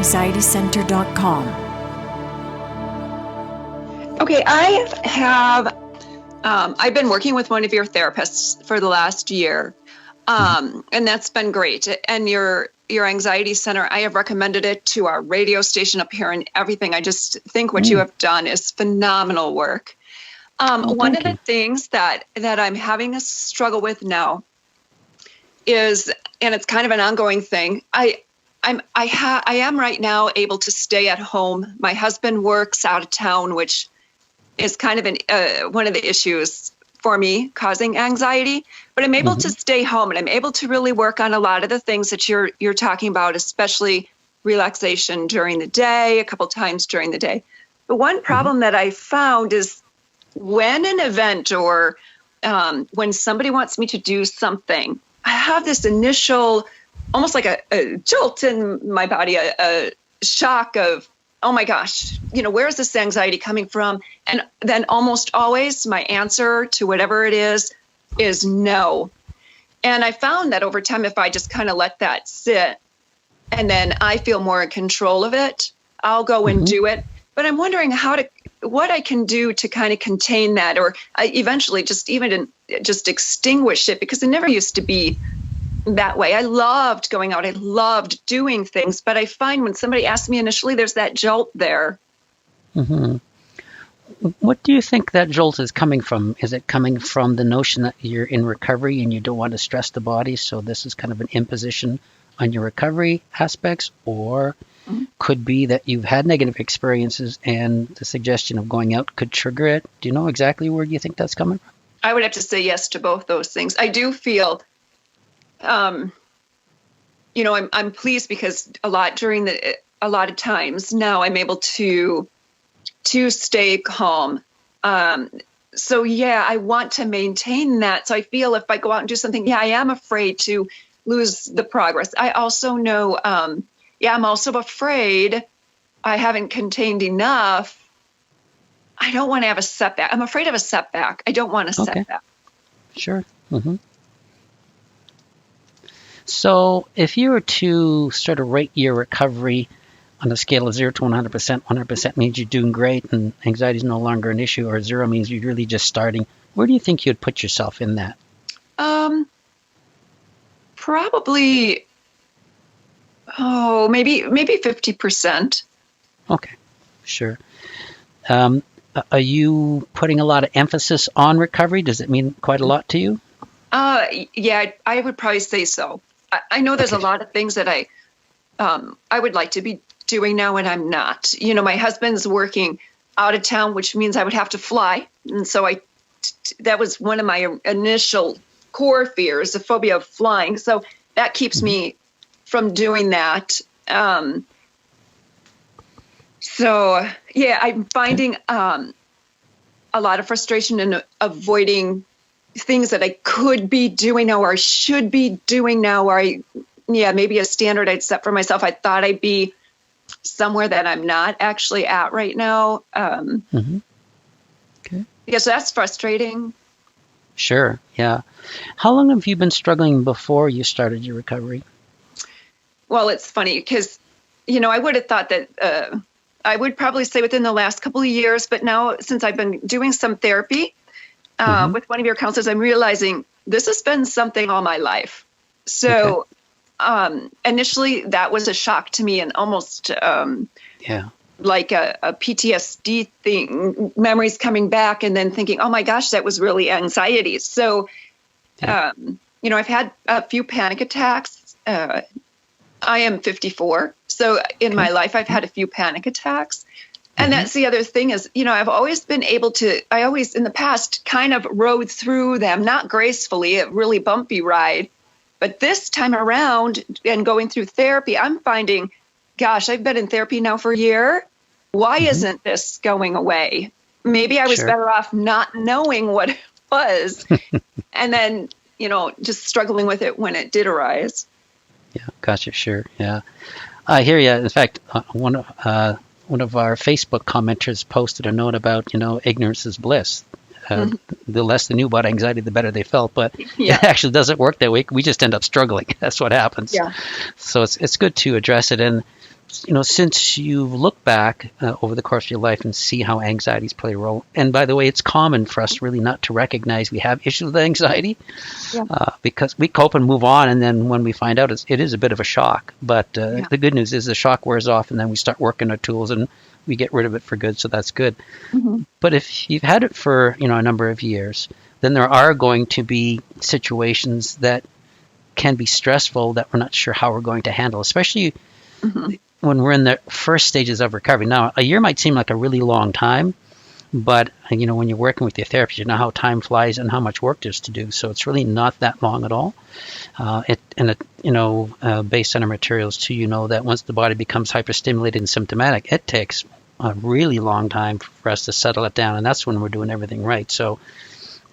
theanxietycenter.com. Okay, I've been working with one of your therapists for the last year, and that's been great. And your anxiety center, I have recommended it to our radio station up here and everything. I just think what you have done is phenomenal work. One of the things that I'm having a struggle with now is, and it's kind of an ongoing thing, I am right now able to stay at home. My husband works out of town, which is kind of one of the issues for me causing anxiety, but I'm able to stay home and I'm able to really work on a lot of the things that you're talking about, especially relaxation during the day, a couple times during the day. But one problem that I found is when an event or when somebody wants me to do something, I have this initial, almost like a jolt in my body, a shock of, oh my gosh, where is this anxiety coming from? And then almost always my answer to whatever it is no. And I found that over time, if I just kind of let that sit and then I feel more in control of it, I'll go and do it. But I'm wondering what I can do to kind of contain that, or eventually just extinguish it, because it never used to be that way. I loved going out. I loved doing things. But I find when somebody asks me initially, there's that jolt there. What do you think that jolt is coming from? Is it coming from the notion that you're in recovery and you don't want to stress the body, so this is kind of an imposition on your recovery aspects? Or could be that you've had negative experiences and the suggestion of going out could trigger it? Do you know exactly where you think that's coming from? I would have to say yes to both those things. I do feel I'm pleased because a lot of times now I'm able to stay calm. So yeah, I want to maintain that. So I feel if I go out and do something, I am afraid to lose the progress. I also know, I'm also afraid I haven't contained enough. I don't want to have a setback. I'm afraid of a setback. I don't want a setback. Sure. So if you were to sort of rate your recovery on a scale of 0 to 100%, 100% means you're doing great and anxiety is no longer an issue, or 0 means you're really just starting, where do you think you'd put yourself in that? Probably, maybe 50%. Okay, sure. Are you putting a lot of emphasis on recovery? Does it mean quite a lot to you? Yeah, I would probably say so. I know there's a lot of things that I would like to be doing now and I'm not. My husband's working out of town, which means I would have to fly. And so that was one of my initial core fears, the phobia of flying. So that keeps me from doing that. So yeah, I'm finding a lot of frustration in avoiding things that I could be doing now or I should be doing now, or maybe a standard I'd set for myself. I thought I'd be somewhere that I'm not actually at right now. Okay. Yeah, so that's frustrating. Sure, yeah. How long have you been struggling before you started your recovery? Well, it's funny because, I would have thought that I would probably say within the last couple of years, but now since I've been doing some therapy with one of your counselors, I'm realizing this has been something all my life. So initially that was a shock to me and almost like a PTSD thing, memories coming back and then thinking, oh my gosh, that was really anxiety. So, I've had a few panic attacks. I am 54. So in my life, I've had a few panic attacks. And that's the other thing is, I've always been able to, I always in the past kind of rode through them, not gracefully, a really bumpy ride. But this time around and going through therapy, I'm finding, gosh, I've been in therapy now for a year. Why isn't this going away? Maybe I was better off not knowing what it was and then, just struggling with it when it did arise. Yeah, gotcha, sure, yeah. I hear you. In fact, one of our Facebook commenters posted a note about, ignorance is bliss. The less they knew about anxiety, the better they felt. But it actually doesn't work that way. We just end up struggling. That's what happens. Yeah. So it's good to address it. And since you've looked back over the course of your life and see how anxieties play a role, and by the way, it's common for us really not to recognize we have issues with anxiety Yeah. because we cope and move on, and then when we find out, it is a bit of a shock. But the good news is the shock wears off, and then we start working our tools and we get rid of it for good, so that's good. Mm-hmm. But if you've had it for a number of years, then there are going to be situations that can be stressful that we're not sure how we're going to handle, especially when we're in the first stages of recovery. Now, a year might seem like a really long time, but when you're working with your therapist, you know how time flies and how much work there's to do. So it's really not that long at all. Based on our materials too, that once the body becomes hyperstimulated and symptomatic, it takes a really long time for us to settle it down, and that's when we're doing everything right. So,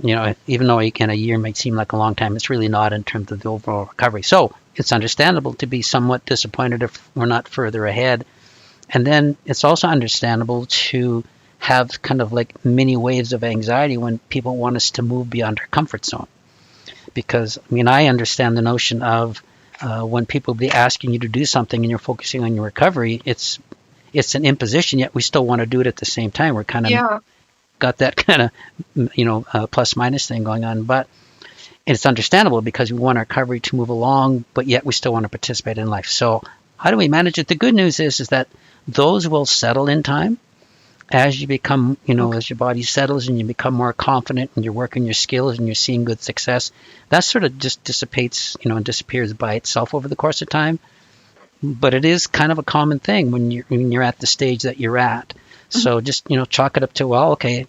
even though again a year might seem like a long time, it's really not in terms of the overall recovery. So it's understandable to be somewhat disappointed if we're not further ahead. And then it's also understandable to have kind of like mini waves of anxiety when people want us to move beyond our comfort zone. Because, I understand the notion of when people be asking you to do something and you're focusing on your recovery, it's an imposition, yet we still want to do it at the same time. We're kind of got that kind of, plus minus thing going on. But it's understandable because we want our recovery to move along, but yet we still want to participate in life. So how do we manage it? The good news is that those will settle in time as you become, as your body settles and you become more confident and you're working your skills and you're seeing good success. That sort of just dissipates, and disappears by itself over the course of time. But it is kind of a common thing when you're at the stage that you're at. So just, chalk it up to, well, okay,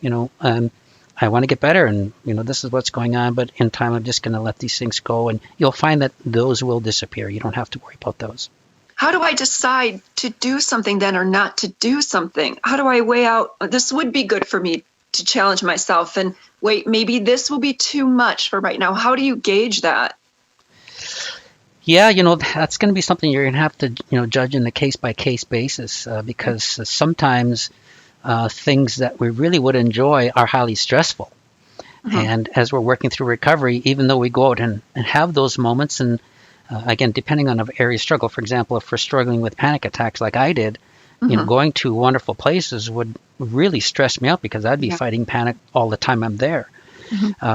I want to get better and, this is what's going on, but in time I'm just going to let these things go, and you'll find that those will disappear. You don't have to worry about those. How do I decide to do something then or not to do something? How do I weigh out, this would be good for me to challenge myself, and wait, maybe this will be too much for right now? How do you gauge that? Yeah, that's going to be something you're going to have to, judge in the case-by-case basis because sometimes things that we really would enjoy are highly stressful. And as we're working through recovery, even though we go out and have those moments, and again, depending on the area of struggle, for example, if we're struggling with panic attacks like I did, going to wonderful places would really stress me out because I'd be fighting panic all the time I'm there.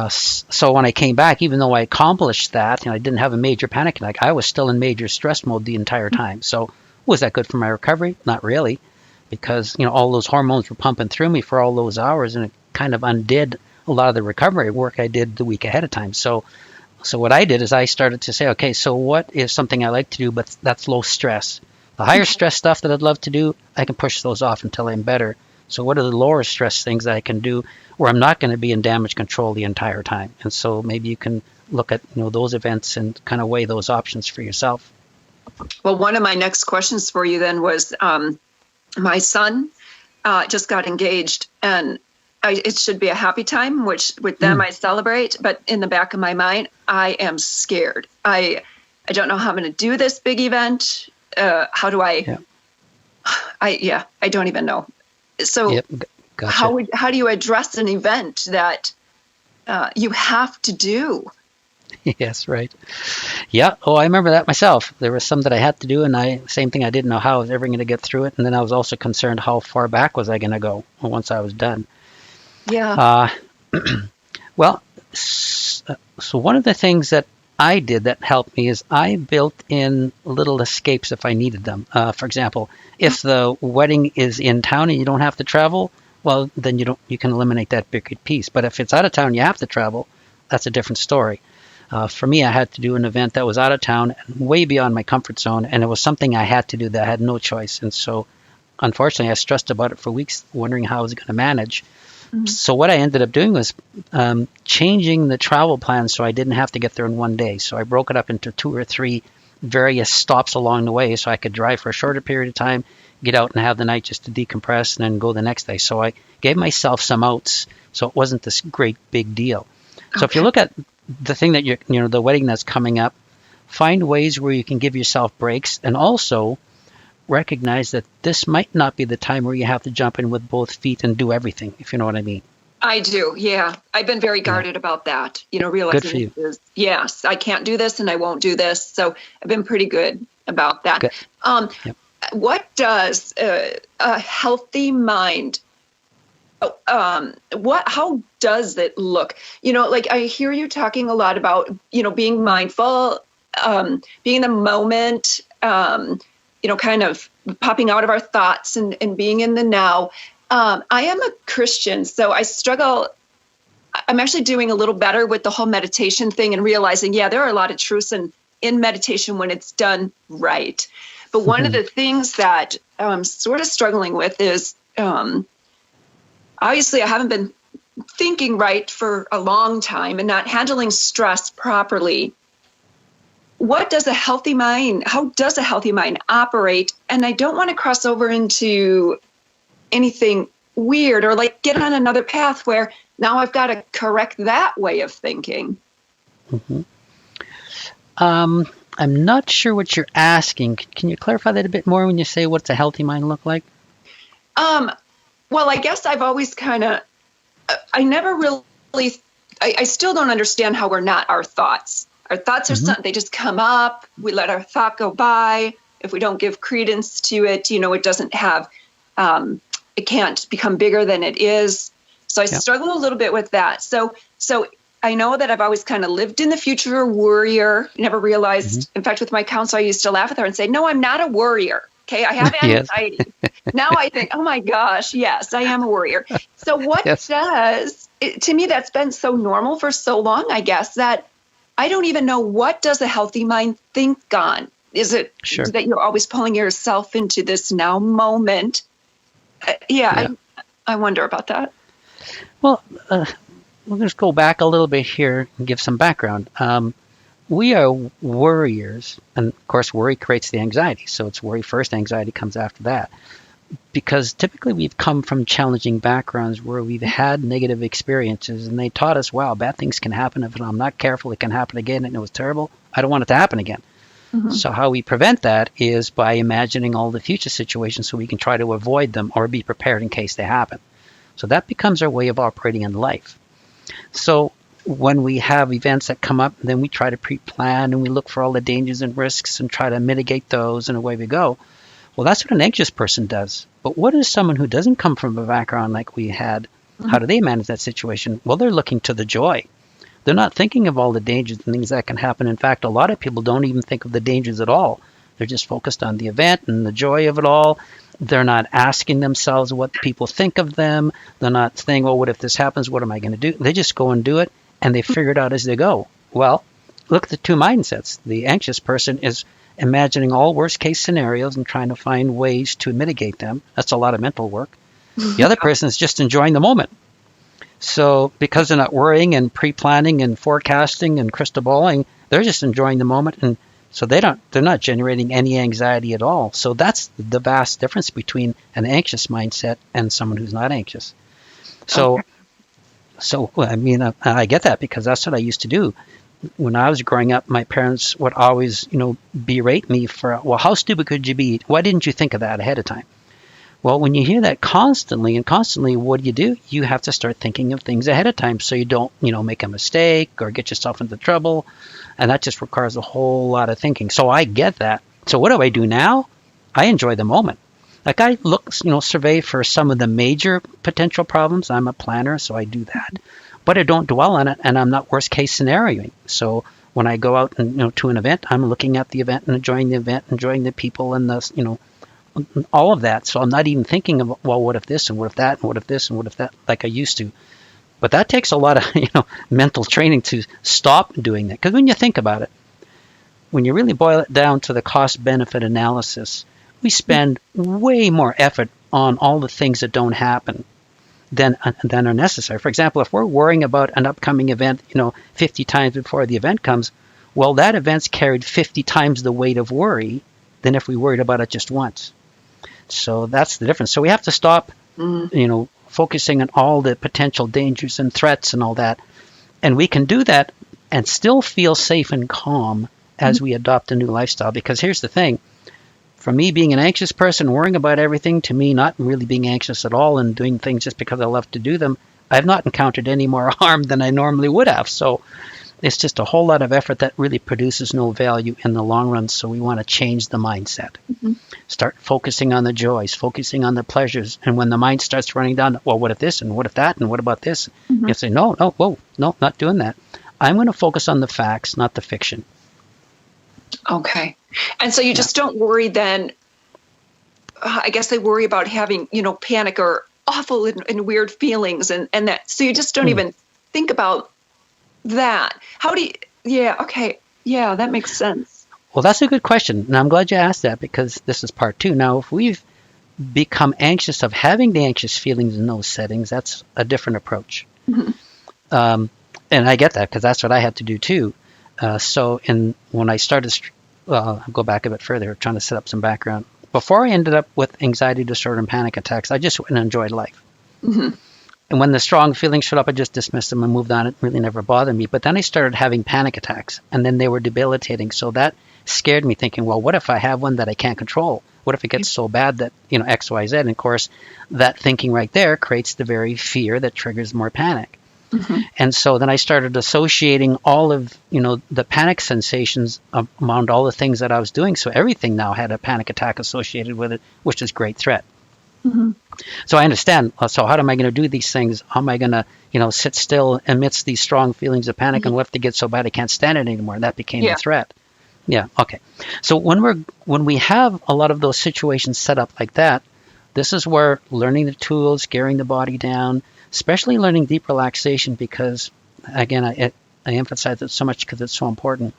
So when I came back, even though I accomplished that and I didn't have a major panic attack, I was still in major stress mode the entire time. So was that good for my recovery? Not really, because all those hormones were pumping through me for all those hours, and it kind of undid a lot of the recovery work I did the week ahead of time. So what I did is I started to say, okay, so what is something I like to do, but that's low stress? The higher stress stuff that I'd love to do, I can push those off until I'm better. So what are the lower stress things that I can do where I'm not going to be in damage control the entire time? And so maybe you can look at those events and kind of weigh those options for yourself. Well, one of my next questions for you then was my son just got engaged, and it should be a happy time, which with them I celebrate. But in the back of my mind, I am scared. I don't know how I'm going to do this big event. How do I? Yeah. I don't even know. So Gotcha. how do you address an event that you have to do? Yes, right. Yeah. Oh, I remember that myself. There was some that I had to do, and same thing. I didn't know how I was ever going to get through it, and then I was also concerned how far back was I going to go once I was done. Yeah. Well, so one of the things that I did that helped me is I built in little escapes if I needed them. For example, if the wedding is in town and you don't have to travel, well, then you can eliminate that big piece. But if it's out of town, you have to travel. That's a different story. For me, I had to do an event that was out of town, way beyond my comfort zone, and it was something I had to do that I had no choice. And so, unfortunately, I stressed about it for weeks, wondering how I was going to manage. So what I ended up doing was changing the travel plan so I didn't have to get there in one day. So I broke it up into 2 or 3 various stops along the way so I could drive for a shorter period of time, get out and have the night just to decompress, and then go the next day. So I gave myself some outs so it wasn't this great big deal. So if you look at the thing that the wedding that's coming up, find ways where you can give yourself breaks, and also recognize that this might not be the time where you have to jump in with both feet and do everything, if you know what I mean. I do, yeah. I've been very guarded about that, realizing Good for you. Yes, I can't do this and I won't do this. So I've been pretty good about that. Good. what does a healthy mind, how does it look? Like I hear you talking a lot about, being mindful, being in the moment, kind of popping out of our thoughts and being in the now. I am a Christian, so I struggle. I'm actually doing a little better with the whole meditation thing and realizing, there are a lot of truths in meditation when it's done right. But one of the things that I'm sort of struggling with is, obviously I haven't been thinking right for a long time and not handling stress properly. How does a healthy mind operate? And I don't want to cross over into anything weird or like get on another path where now I've got to correct that way of thinking. Mm-hmm. I'm not sure what you're asking. Can you clarify that a bit more when you say what's a healthy mind look like? Well, I guess I've always I never really, I still don't understand how we're not our thoughts. Our thoughts are something, they just come up. We let our thought go by. If we don't give credence to it, it doesn't have, it can't become bigger than it is. So I struggle a little bit with that. So I know that I've always kind of lived in the future, worrier, never realized. In fact, with my counselor, I used to laugh with her and say, no, I'm not a worrier. Okay, I have anxiety. Now I think, oh my gosh, yes, I am a worrier. So what to me, that's been so normal for so long, I guess, that I don't even know, what does a healthy mind think on? Is it that you're always pulling yourself into this now moment? I wonder about that. Well, we'll just go back a little bit here and give some background. We are worriers, and of course worry creates the anxiety, so it's worry first, anxiety comes after that, because typically we've come from challenging backgrounds where we've had negative experiences, and they taught us, wow, bad things can happen. If I'm not careful, it can happen again, and it was terrible. I don't want it to happen again. So how we prevent that is by imagining all the future situations so we can try to avoid them or be prepared in case they happen. So that becomes our way of operating in life. So when we have events that come up, then we try to pre-plan and we look for all the dangers and risks and try to mitigate those, and away we go. Well, that's what an anxious person does. But what is someone who doesn't come from a background like we had? How do they manage that situation? Well, they're looking to the joy. They're not thinking of all the dangers and things that can happen. In fact, a lot of people don't even think of the dangers at all. They're just focused on the event and the joy of it all. They're not asking themselves what people think of them. They're not saying, well, what if this happens? What am I going to do? They just go and do it, and they figure it out as they go. Well, look at the two mindsets. The anxious person is imagining all worst-case scenarios and trying to find ways to mitigate them. That's a lot of mental work. The other person is just enjoying the moment. So because they're not worrying and pre-planning and forecasting and crystal balling, they're just enjoying the moment, and so they're not generating any anxiety at all. So that's the vast difference between an anxious mindset and someone who's not anxious. So I mean, I get that, because that's what I used to do. When I was growing up, my parents would always, berate me for, well, how stupid could you be? Why didn't you think of that ahead of time? Well, when you hear that constantly, what do? You have to start thinking of things ahead of time so you don't, make a mistake or get yourself into trouble. And that just requires a whole lot of thinking. So I get that. So what do I do now? I enjoy the moment. Like I look, survey for some of the major potential problems. I'm a planner, so I do that. But I don't dwell on it, and I'm not worst case scenarioing. So when I go out and, to an event, I'm looking at the event and enjoying the event, enjoying the people and the, all of that. So I'm not even thinking of, well, what if this and what if that and what if this and what if that, like I used to. But that takes a lot of, mental training to stop doing that. Because when you think about it, when you really boil it down to the cost-benefit analysis, we spend way more effort on all the things that don't happen than are necessary. For example, if we're worrying about an upcoming event, 50 times before the event comes, well, that event's carried 50 times the weight of worry than if we worried about it just once. So that's the difference. So we have to stop, focusing on all the potential dangers and threats and all that. And we can do that and still feel safe and calm as we adopt a new lifestyle. Because here's the thing. For me, being an anxious person, worrying about everything, to me, not really being anxious at all and doing things just because I love to do them, I've not encountered any more harm than I normally would have. So It's just a whole lot of effort that really produces no value in the long run. So we want to change the mindset. Start focusing on the joys, focusing on the pleasures. And when the mind starts running down, well, what if this and what if that and what about this? You say, no, whoa, no, not doing that. I'm going to focus on the facts, not the fiction. Okay. And so you just don't worry then. I guess they worry about having, panic or awful and weird feelings and that. So you just don't even think about that. How do you, yeah, okay. Yeah, that makes sense. Well, that's a good question. And I'm glad you asked that, because this is part 2. Now, if we've become anxious of having the anxious feelings in those settings, that's a different approach. And I get that, because that's what I had to do too. When I started, I'll go back a bit further, trying to set up some background. Before I ended up with anxiety disorder and panic attacks, I just went and enjoyed life. And when the strong feelings showed up, I just dismissed them and moved on. It really never bothered me. But then I started having panic attacks, and then they were debilitating. So that scared me, thinking, well, what if I have one that I can't control? What if it gets so bad that, X, Y, Z? And of course, that thinking right there creates the very fear that triggers more panic. And so then I started associating all of, the panic sensations around all the things that I was doing. So everything now had a panic attack associated with it, which is a great threat. So I understand. So how am I going to do these things? How am I going to, sit still amidst these strong feelings of panic? And what if they get so bad I can't stand it anymore? That became the threat. Yeah. Okay. So when we have a lot of those situations set up like that, this is where learning the tools, gearing the body down, especially learning deep relaxation, because again, I emphasize it so much because it's so important.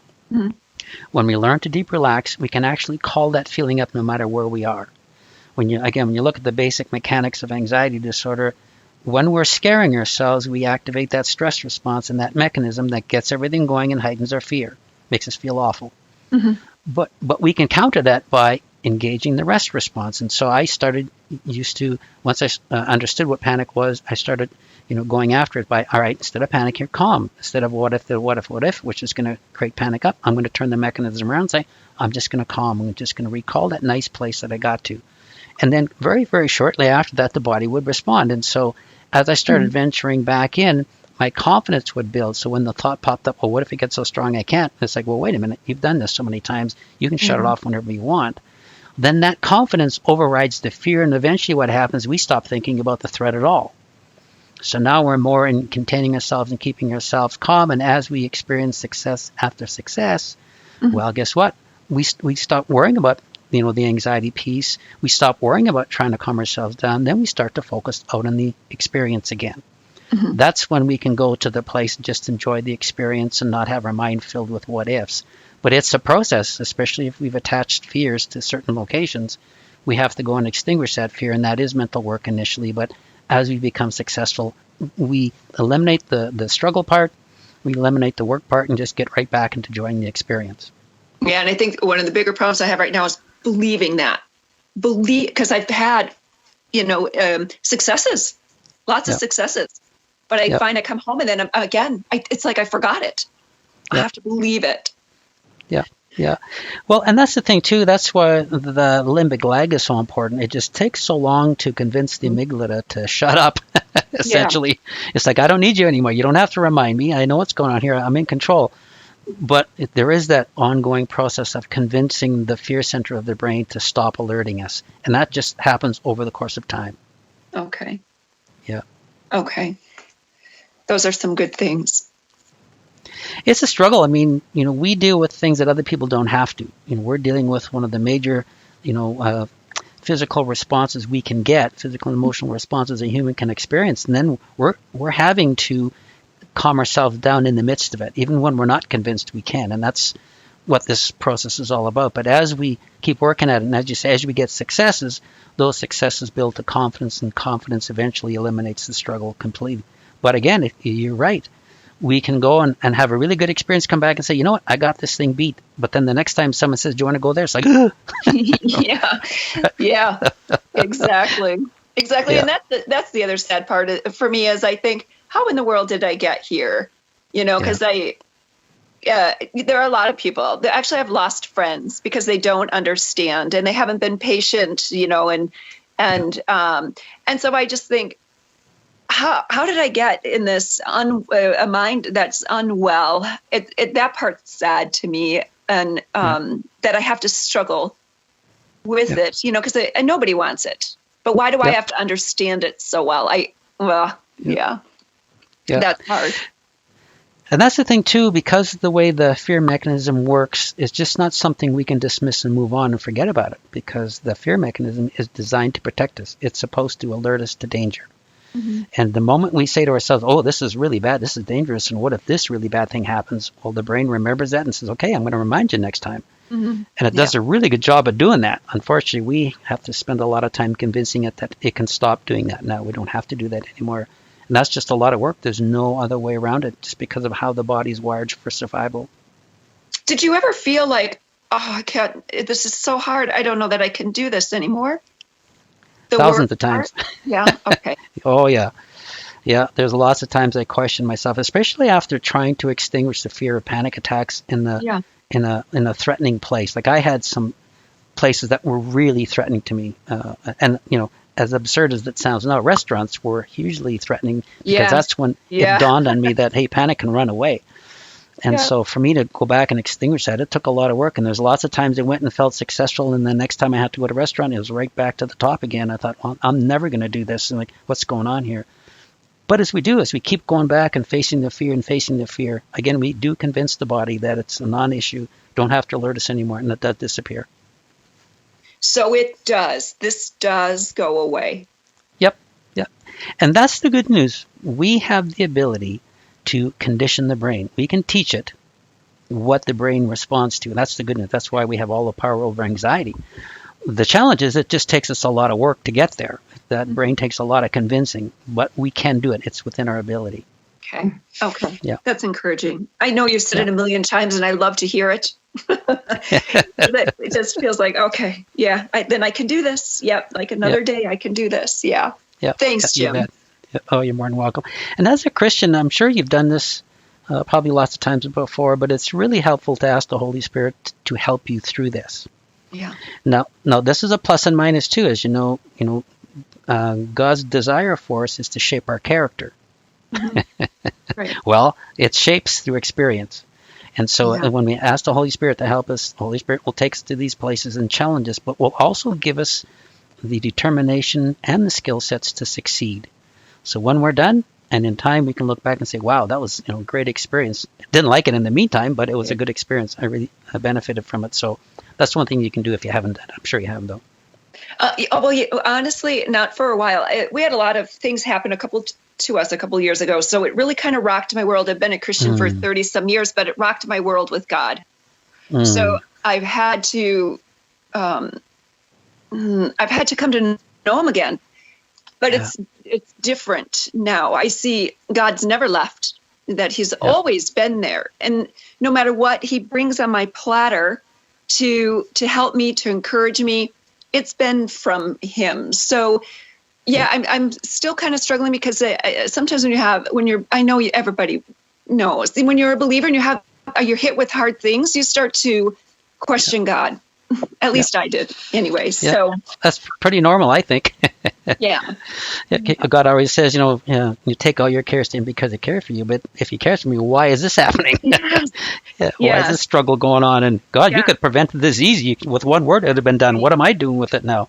When we learn to deep relax, we can actually call that feeling up no matter where we are. When you look at the basic mechanics of anxiety disorder, when we're scaring ourselves, we activate that stress response and that mechanism that gets everything going and heightens our fear, makes us feel awful. But we can counter that by engaging the rest response. And so I once I understood what panic was, I started, going after it by, all right, instead of panic, here, calm. Instead of what if, which is going to create panic up, I'm going to turn the mechanism around and say, I'm just going to calm. I'm just going to recall that nice place that I got to. And then very, very shortly after that, the body would respond. And so as I started venturing back in, my confidence would build. So when the thought popped up, well, what if it gets so strong I can't? It's like, well, wait a minute. You've done this so many times. You can shut it off whenever you want. Then that confidence overrides the fear. And eventually what happens, we stop thinking about the threat at all. So now we're more in containing ourselves and keeping ourselves calm. And as we experience success after success, well, guess what? We stop worrying about the anxiety piece. We stop worrying about trying to calm ourselves down. Then we start to focus out on the experience again. That's when we can go to the place and just enjoy the experience and not have our mind filled with what ifs. But it's a process, especially if we've attached fears to certain locations. We have to go and extinguish that fear, and that is mental work initially. But as we become successful, we eliminate the struggle part, we eliminate the work part, and just get right back into enjoying the experience. Yeah, and I think one of the bigger problems I have right now is believing that. Because I've had, successes, lots of successes. But I find I come home and then it's like I forgot it. I have to believe it. Yeah. Well, and that's the thing too. That's why the limbic lag is so important. It just takes so long to convince the amygdala to shut up. Essentially, it's like, I don't need you anymore. You don't have to remind me. I know what's going on here. I'm in control. But there is that ongoing process of convincing the fear center of the brain to stop alerting us. And that just happens over the course of time. Okay. Yeah. Okay. Those are some good things. It's a struggle. I mean, we deal with things that other people don't have to. We're dealing with one of the major, physical responses we can get, physical and emotional responses a human can experience. And then we're having to calm ourselves down in the midst of it, even when we're not convinced we can. And that's what this process is all about. But as we keep working at it, and as you say, as we get successes, those successes build to confidence, and confidence eventually eliminates the struggle completely. But again, you're right. We can go and have a really good experience, come back and say, you know what, I got this thing beat. But then the next time someone says, do you want to go there? It's like, yeah, exactly. Yeah. And that's the other sad part for me is I think, how in the world did I get here? Because there are a lot of people that actually have lost friends because they don't understand and they haven't been patient, and so I just think, how did I get in this a mind that's unwell? That part's sad to me, and that I have to struggle with it, because nobody wants it. But why do I have to understand it so well? Yeah, that's hard. And that's the thing too, because the way the fear mechanism works is just not something we can dismiss and move on and forget about it, because the fear mechanism is designed to protect us. It's supposed to alert us to danger. Mm-hmm. And the moment we say to ourselves, oh, this is really bad, this is dangerous, and what if this really bad thing happens? Well, the brain remembers that and says, okay, I'm going to remind you next time. Mm-hmm. And it does a really good job of doing that. Unfortunately, we have to spend a lot of time convincing it that it can stop doing that now. We don't have to do that anymore. And that's just a lot of work. There's no other way around it, just because of how the body's wired for survival. Did you ever feel like, oh, I can't, this is so hard, I don't know that I can do this anymore? Thousands of times. Yeah, okay. Oh, yeah. Yeah, there's lots of times I question myself, especially after trying to extinguish the fear of panic attacks in a threatening place. Like I had some places that were really threatening to me. And, as absurd as that sounds now, restaurants were hugely threatening, because that's when it dawned on me that, hey, panic can run away. And so for me to go back and extinguish that, it took a lot of work. And there's lots of times I went and felt successful. And the next time I had to go to a restaurant, it was right back to the top again. I thought, well, I'm never going to do this. And what's going on here? But as we keep going back and facing the fear, again, we do convince the body that it's a non-issue. Don't have to alert us anymore. And that does disappear. So it does. This does go away. Yep. And that's the good news. We have the ability to condition the brain. We can teach it what the brain responds to. And that's the good news. That's why we have all the power over anxiety. The challenge is it just takes us a lot of work to get there. That brain takes a lot of convincing, but we can do it. It's within our ability. Okay. Yeah. That's encouraging. I know you've said it a million times, and I love to hear it. It just feels like, okay, then I can do this. Yep. Like another day I can do this. Yeah. Thanks, Jim. Oh, you're more than welcome. And as a Christian, I'm sure you've done this probably lots of times before, but it's really helpful to ask the Holy Spirit to help you through this. Yeah. Now, this is a plus and minus too. As you know, God's desire for us is to shape our character. Mm-hmm. Right. Well, it shapes through experience. And so when we ask the Holy Spirit to help us, the Holy Spirit will take us to these places and challenge us, but will also give us the determination and the skill sets to succeed. So when we're done, and in time, we can look back and say, wow, that was a great experience. Didn't like it in the meantime, but it was a good experience. I really benefited from it. So that's one thing you can do if you haven't done it. I'm sure you have, though. Honestly, not for a while. We had a lot of things happen to us a couple years ago. So it really kind of rocked my world. I've been a Christian for 30 some years, but it rocked my world with God. So I've had to come to know him again, but it's different now. I see God's never left, that he's always been there. And no matter what he brings on my platter to help me, to encourage me, it's been from him. So I'm still kind of struggling, because sometimes I know everybody knows, when you're a believer and you're hit with hard things, you start to question God. At least I did anyway. So that's pretty normal, I think. God always says, you take all your cares to him because he cares for you. But if he cares for me, why is this happening? Why is this struggle going on? And God, you could prevent this easy with one word. It would have been done. What am I doing with it now?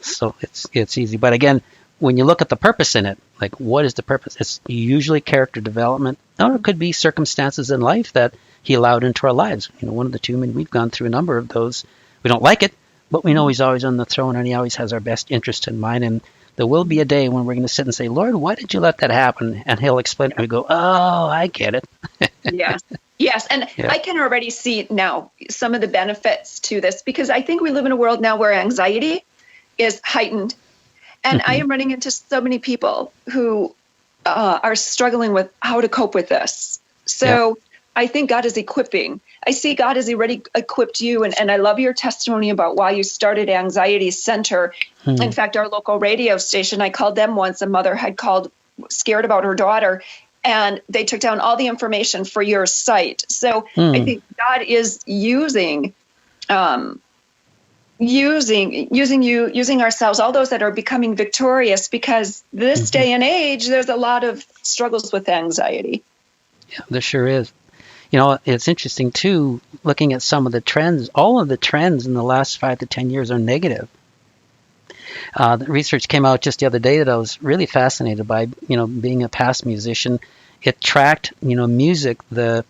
So it's easy. But again, when you look at the purpose in it, like what is the purpose? It's usually character development, or it could be circumstances in life that he allowed into our lives. One of the two. I mean, we've gone through a number of those. We don't like it, but we know he's always on the throne, and he always has our best interest in mind. And there will be a day when we're going to sit and say, Lord, why did you let that happen? And he'll explain it. And we go, oh, I get it. Yes. And I can already see now some of the benefits to this, because I think we live in a world now where anxiety is heightened. And I am running into so many people who are struggling with how to cope with this. So I think God is equipping. I see God has already equipped you. And I love your testimony about why you started Anxiety Center. In fact, our local radio station, I called them once. A mother had called scared about her daughter, and they took down all the information for your site. So I think God is using using ourselves, all those that are becoming victorious, because this day and age, there's a lot of struggles with anxiety. Yeah, there sure is. It's interesting too, looking at some of the trends. All of the trends in the last 5 to 10 years are negative. The research came out just the other day that I was really fascinated by. Being a past musician, it tracked, music, the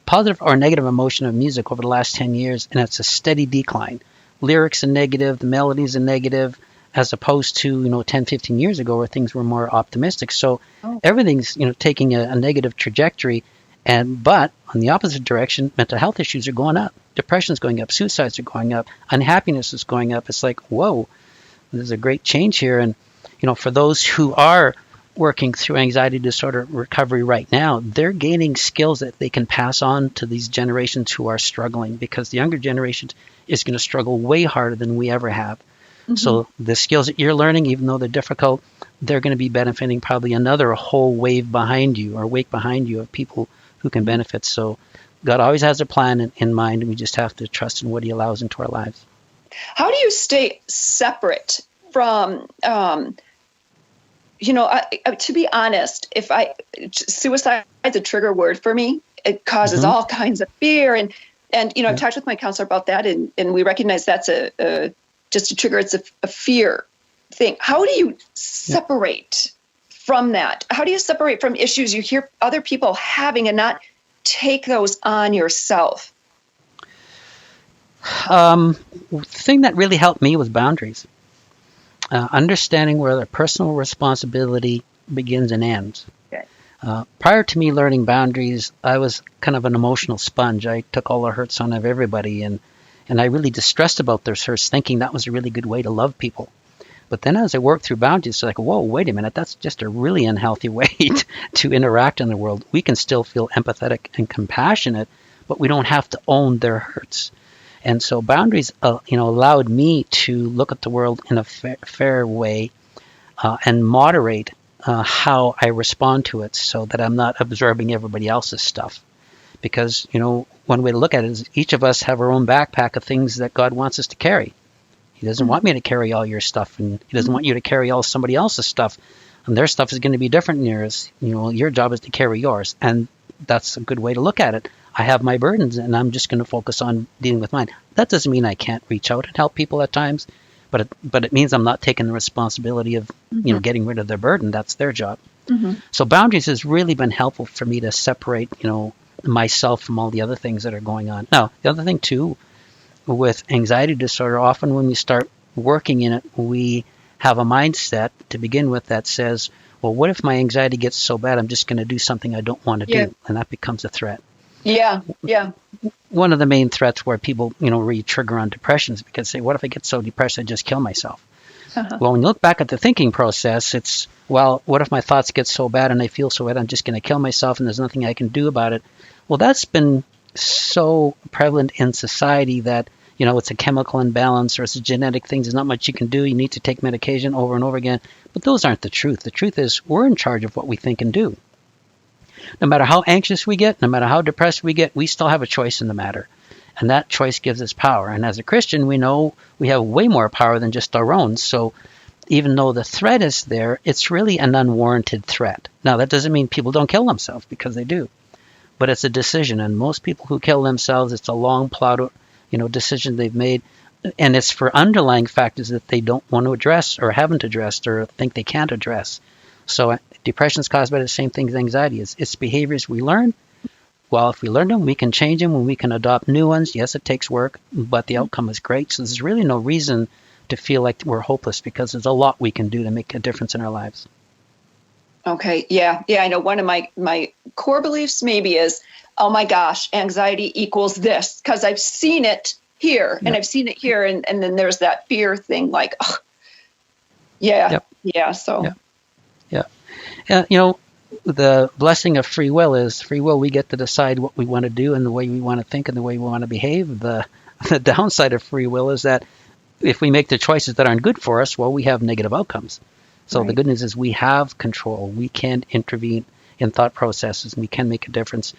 positive or negative emotion of music over the last 10 years, and it's a steady decline. Lyrics are negative, the melodies are negative, as opposed to 10, 15 years ago where things were more optimistic. So everything's taking a negative trajectory, but on the opposite direction, mental health issues are going up. Depression's going up, suicides are going up, unhappiness is going up. It's like, whoa, there's a great change here. And for those who are working through anxiety disorder recovery right now, they're gaining skills that they can pass on to these generations who are struggling, because the younger generation is going to struggle way harder than we ever have. So the skills that you're learning, even though they're difficult, they're going to be benefiting probably another whole wave behind you, or wake behind you, of people who can benefit. So God always has a plan in mind, and we just have to trust in what he allows into our lives. How do you stay separate from, to be honest, suicide is a trigger word for me. It causes all kinds of fear. And I've talked with my counselor about that, and we recognize that's just a trigger. It's a fear thing. How do you separate from that? How do you separate from issues you hear other people having and not take those on yourself? The thing that really helped me was boundaries. Understanding where the personal responsibility begins and ends. Okay. Prior to me learning boundaries, I was kind of an emotional sponge. I took all the hurts on of everybody, and I really distressed about their hurts, thinking that was a really good way to love people. But then as I worked through boundaries, it's like, whoa, wait a minute, that's just a really unhealthy way to interact in the world. We can still feel empathetic and compassionate, but we don't have to own their hurts. And so boundaries, allowed me to look at the world in a fair way and moderate how I respond to it, so that I'm not absorbing everybody else's stuff. Because, one way to look at it is each of us have our own backpack of things that God wants us to carry. He doesn't want me to carry all your stuff, and he doesn't want you to carry all somebody else's stuff. And their stuff is going to be different than yours. Your job is to carry yours. And that's a good way to look at it. I have my burdens, and I'm just going to focus on dealing with mine. That doesn't mean I can't reach out and help people at times, but it means I'm not taking the responsibility of, getting rid of their burden. That's their job. So boundaries has really been helpful for me to separate, myself from all the other things that are going on. Now, the other thing too, with anxiety disorder, often when we start working in it, we have a mindset to begin with that says, well, what if my anxiety gets so bad I'm just going to do something I don't want to do? And that becomes a threat. Yeah. One of the main threats where people, really trigger on depression is because they say, what if I get so depressed I just kill myself? Well, when you look back at the thinking process, it's, well, what if my thoughts get so bad and I feel so bad I'm just going to kill myself and there's nothing I can do about it? Well, that's been so prevalent in society that, it's a chemical imbalance or it's a genetic thing. There's not much you can do. You need to take medication over and over again. But those aren't the truth. The truth is we're in charge of what we think and do. No matter how anxious we get, no matter how depressed we get, we still have a choice in the matter. And that choice gives us power. And as a Christian, we know we have way more power than just our own. So even though the threat is there, it's really an unwarranted threat. Now, that doesn't mean people don't kill themselves, because they do. But it's a decision. And most people who kill themselves, it's a long plowed, decision they've made. And it's for underlying factors that they don't want to address or haven't addressed or think they can't address. So depression is caused by the same thing as anxiety. It's behaviors we learn. Well, if we learn them, we can change them and we can adopt new ones. Yes, it takes work, but the outcome is great. So there's really no reason to feel like we're hopeless, because there's a lot we can do to make a difference in our lives. Okay. Yeah. I know one of my core beliefs maybe is, oh my gosh, anxiety equals this, because I've seen it here and I've seen it here. And then there's that fear thing, like, oh, yeah. So. Yeah. The blessing of free will is we get to decide what we want to do and the way we want to think and the way we want to behave. The downside of free will is that if we make the choices that aren't good for us, well, we have negative outcomes. So The good news is we have control. We can intervene in thought processes and we can make a difference.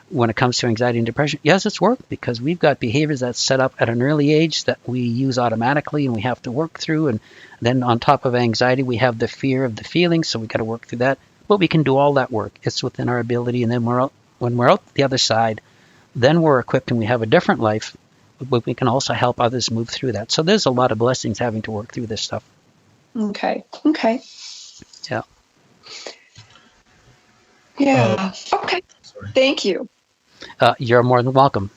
when it comes to anxiety and depression, yes, it's work because we've got behaviors that's set up at an early age that we use automatically and we have to work through. And then on top of anxiety, we have the fear of the feelings, so we got to work through that. But we can do all that work. It's within our ability. And then when we're out the other side, then we're equipped and we have a different life, but we can also help others move through that. So there's a lot of blessings having to work through this stuff. Okay. Yeah. Yeah. Okay. Sorry. Thank you. You're more than welcome.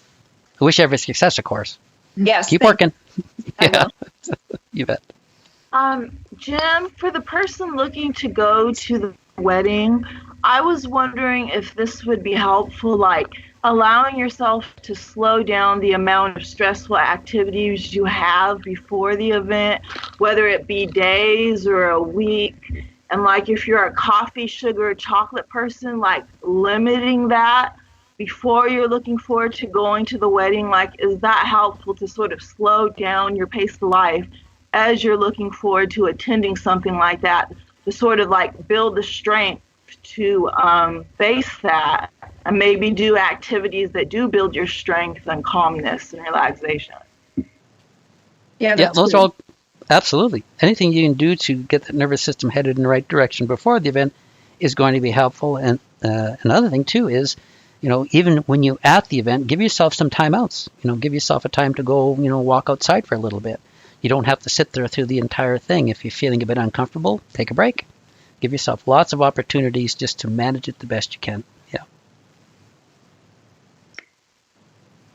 I wish you every success, of course. Yes. Keep working. I will. You bet. Jim, for the person looking to go to the wedding, I was wondering if this would be helpful, like allowing yourself to slow down the amount of stressful activities you have before the event, whether it be days or a week. And like if you're a coffee, sugar, chocolate person, like limiting that before you're looking forward to going to the wedding, like is that helpful to sort of slow down your pace of life as you're looking forward to attending something like that, to sort of like build the strength to face that and maybe do activities that do build your strength and calmness and relaxation? Yeah, Those are all absolutely. Anything you can do to get the nervous system headed in the right direction before the event is going to be helpful. And another thing too is, even when you're at the event, give yourself some timeouts. Give yourself a time to go, walk outside for a little bit. You don't have to sit there through the entire thing. If you're feeling a bit uncomfortable, take a break. Give yourself lots of opportunities just to manage it the best you can. Yeah.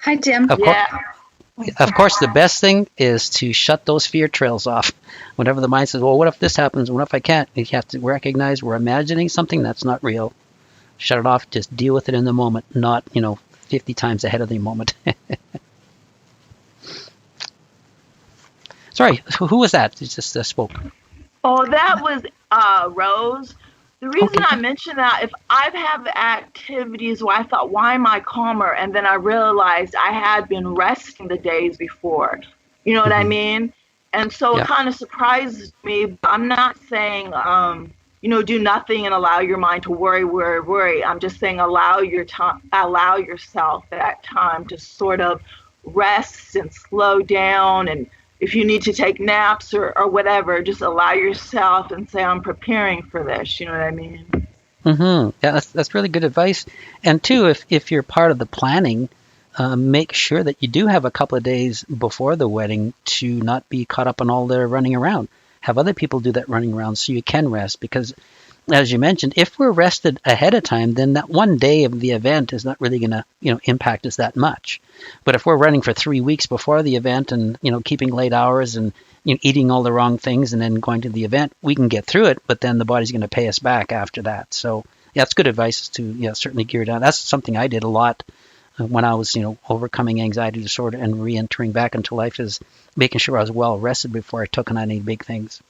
Hi, Jim. Of course, the best thing is to shut those fear trails off. Whenever the mind says, well, what if this happens? What if I can't? You have to recognize we're imagining something that's not real. Shut it off. Just deal with it in the moment, not, 50 times ahead of the moment. Sorry, who was that? It just spoke. Oh, that was Rose. The reason I mentioned that, if I've had activities where I thought, why am I calmer? And then I realized I had been resting the days before. You know what I mean? And so it kind of surprised me. But I'm not saying, do nothing and allow your mind to worry. I'm just saying allow yourself that time to sort of rest and slow down. And if you need to take naps or whatever, just allow yourself and say, I'm preparing for this. You know what I mean? Mm-hmm. Yeah, that's really good advice. And two, if you're part of the planning, make sure that you do have a couple of days before the wedding to not be caught up on all the running around. Have other people do that running around so you can rest. Because, as you mentioned, if we're rested ahead of time, then that one day of the event is not really going to, impact us that much. But if we're running for 3 weeks before the event and, keeping late hours and eating all the wrong things and then going to the event, we can get through it, but then the body's going to pay us back after that. So, yeah, it's good advice to certainly gear down. That's something I did a lot when I was, overcoming anxiety disorder and re-entering back into life, is making sure I was well rested before I took on any big things.